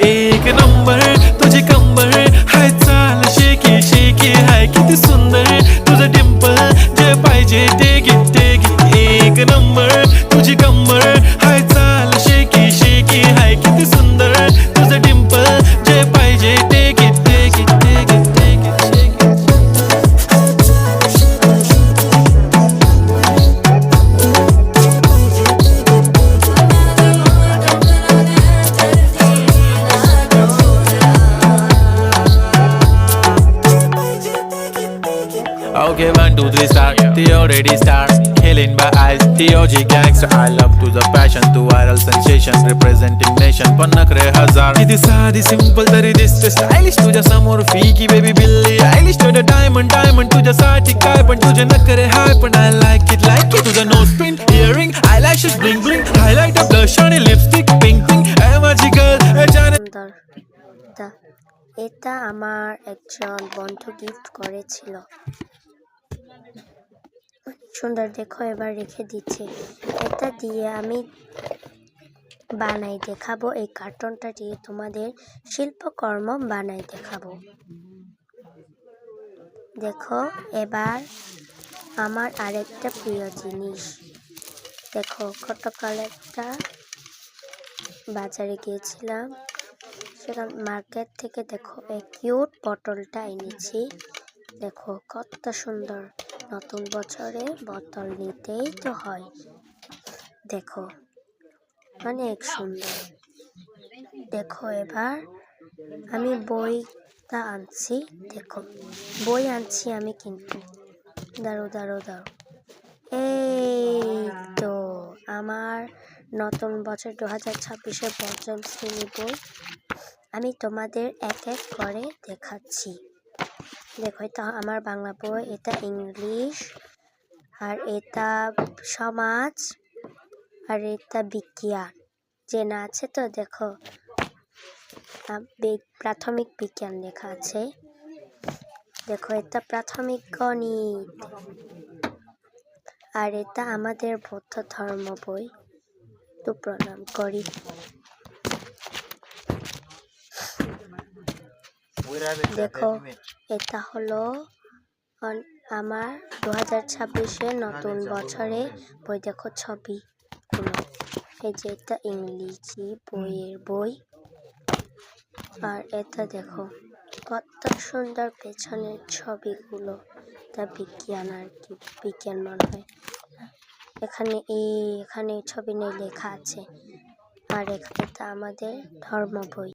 एक नंबर तुझी कंबर हाय चाल शेकी शेकी हाय किती सुंदर तुझं डिंपल जे पाहिजे ते घे एक नंबर तुझी कंबर हाय चाल शेकी शेकी हाय किती सुंदर तुझं डिंपल जे पाहिजे ते घे Okay, 1, 2, 3, start. The already start. Killing by eyes. The OG gangster. I love to the passion, to viral sensation. Representing nation. पण नखरे हजार. किती साधी simple तरी दिसते stylish. तुझ्या समोर फीकी baby बिल्ली आयलिश. तुझं diamond तुझ्यासाठी काय पण तुझे नखरे हाय पण I like it. तुझं nose print, earring, eyelashes, bling bling. Highlighter, blush आणि lipstick, pink pink. ए माझी girl, ए जाने. এটা আমার একজন বন্ধু গিফট করেছিল। সুন্দর দেখো, এবার রেখে দিচ্ছি। এটা দিয়ে আমি বানাই দেখাবো, এই কার্টুনটা দিয়ে তোমাদের শিল্পকর্ম বানাই দেখাবো। দেখো এবার আমার আরেকটা প্রিয় জিনিস দেখো, গতকাল একটা বাজারে গিয়েছিলাম, সেখানে মার্কেট থেকে দেখো এই কিউট বোতলটা এনেছি। দেখো কত সুন্দর, নতুন বছরে বোতল নিতেই তো হয়। দেখো অনেক সুন্দর। দেখো এবার আমি বইটা আনছি, দেখো বই আনছি আমি, কিন্তু দাঁড়ো এই তো আমার নতুন বছর 2026-এর পঞ্চম শ্রেণী বই আমি তোমাদের এক এক করে দেখাচ্ছি। দেখো এটা আমার বাংলা বই, এটা ইংলিশ, আর এটা সমাজ, আর এটা বিজ্ঞান যে না আছে তো। দেখো প্রাথমিক বিজ্ঞান লেখা আছে। দেখো এটা প্রাথমিক গণিত, আর এটা আমাদের বৌদ্ধ ধর্ম বই। তো প্রণাম করি। দেখো এটা হলো আমার 2026-এর নতুন বছরে বই। দেখো ছবিগুলো, এই যে এটা ইংরেজি বইয়ের বই, আর এটা দেখো কত সুন্দর পেছনের ছবিগুলো। তা বিজ্ঞান, আর কি বিজ্ঞান মনে হয়। এখানে ছবি নিয়ে লেখা আছে, আর এটা আমাদের ধর্ম বই।